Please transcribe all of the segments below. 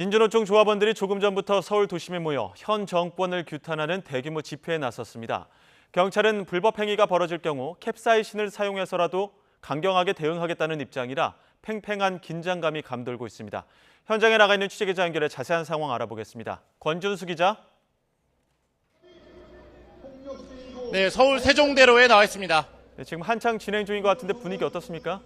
민주노총 조합원들이 조금 전부터 서울 도심에 모여 현 정권을 규탄하는 대규모 집회에 나섰습니다. 경찰은 불법 행위가 벌어질 경우 캡사이신을 사용해서라도 강경하게 대응하겠다는 입장이라 팽팽한 긴장감이 감돌고 있습니다. 현장에 나가 있는 취재기자 연결해 자세한 상황 알아보겠습니다. 권준수 기자. 네, 서울 세종대로에 나와 있습니다. 네, 지금 한창 진행 중인 것 같은데 분위기 어떻습니까?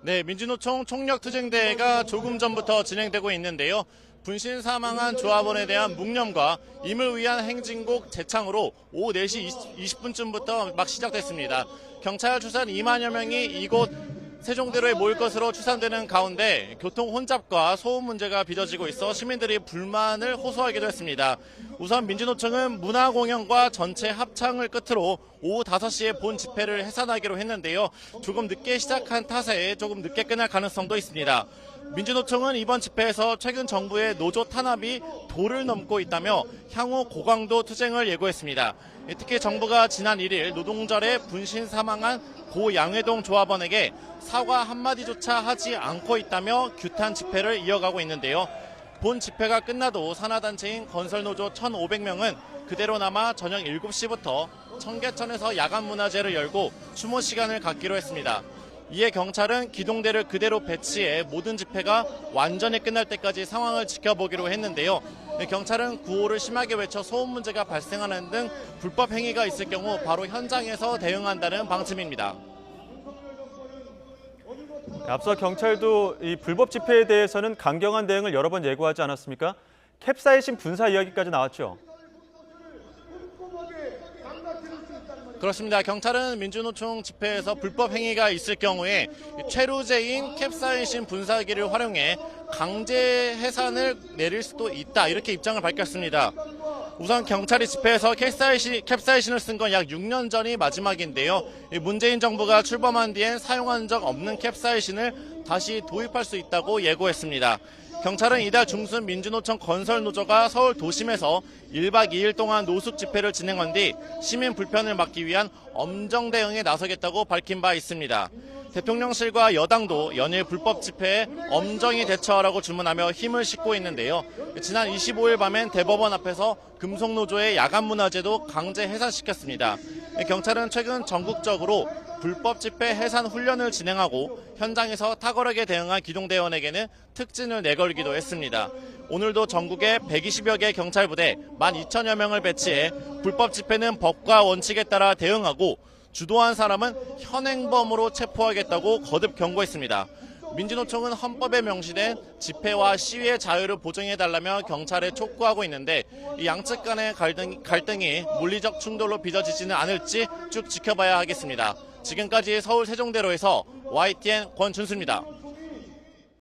네, 민주노총 총력투쟁대회가 조금 전부터 진행되고 있는데요. 분신 사망한 조합원에 대한 묵념과 임을 위한 행진곡 재창으로 오후 4시 20분쯤부터 막 시작됐습니다. 경찰 추산 2만여 명이 이곳 세종대로에 모일 것으로 추산되는 가운데 교통 혼잡과 소음 문제가 빚어지고 있어 시민들이 불만을 호소하기도 했습니다. 우선 민주노총은 문화공연과 전체 합창을 끝으로 오후 5시에 본 집회를 해산하기로 했는데요. 조금 늦게 시작한 탓에 조금 늦게 끝날 가능성도 있습니다. 민주노총은 이번 집회에서 최근 정부의 노조 탄압이 도를 넘고 있다며 향후 고강도 투쟁을 예고했습니다. 특히 정부가 지난 1일 노동절에 분신 사망한 고 양회동 조합원에게 사과 한마디조차 하지 않고 있다며 규탄 집회를 이어가고 있는데요. 본 집회가 끝나도 산하단체인 건설노조 1,500명은 그대로 남아 저녁 7시부터 청계천에서 야간문화제를 열고 추모 시간을 갖기로 했습니다. 이에 경찰은 기동대를 그대로 배치해 모든 집회가 완전히 끝날 때까지 상황을 지켜보기로 했는데요. 경찰은 구호를 심하게 외쳐 소음 문제가 발생하는 등 불법 행위가 있을 경우 바로 현장에서 대응한다는 방침입니다. 앞서 경찰도 이 불법 집회에 대해서는 강경한 대응을 여러 번 예고하지 않았습니까? 캡사이신 분사 이야기까지 나왔죠. 그렇습니다. 경찰은 민주노총 집회에서 불법 행위가 있을 경우에 최루제인 캡사이신 분사기를 활용해 강제 해산을 내릴 수도 있다, 이렇게 입장을 밝혔습니다. 우선 경찰이 집회에서 캡사이신을 쓴 건 약 6년 전이 마지막인데요. 문재인 정부가 출범한 뒤엔 사용한 적 없는 캡사이신을 다시 도입할 수 있다고 예고했습니다. 경찰은 이달 중순 민주노총 건설노조가 서울 도심에서 1박 2일 동안 노숙 집회를 진행한 뒤 시민 불편을 막기 위한 엄정 대응에 나서겠다고 밝힌 바 있습니다. 대통령실과 여당도 연일 불법 집회에 엄정히 대처하라고 주문하며 힘을 싣고 있는데요. 지난 25일 밤엔 대법원 앞에서 금속노조의 야간문화제도 강제 해산시켰습니다. 경찰은 최근 전국적으로 불법 집회 해산 훈련을 진행하고 현장에서 탁월하게 대응한 기동대원에게는 특진을 내걸기도 했습니다. 오늘도 전국에 120여 개 경찰부대 12,000여 명을 배치해 불법 집회는 법과 원칙에 따라 대응하고 주도한 사람은 현행범으로 체포하겠다고 거듭 경고했습니다. 민주노총은 헌법에 명시된 집회와 시위의 자유를 보장해달라며 경찰에 촉구하고 있는데 이 양측 간의 갈등이 물리적 충돌로 빚어지지는 않을지 쭉 지켜봐야 하겠습니다. 지금까지 서울 세종대로에서 YTN 권준수입니다.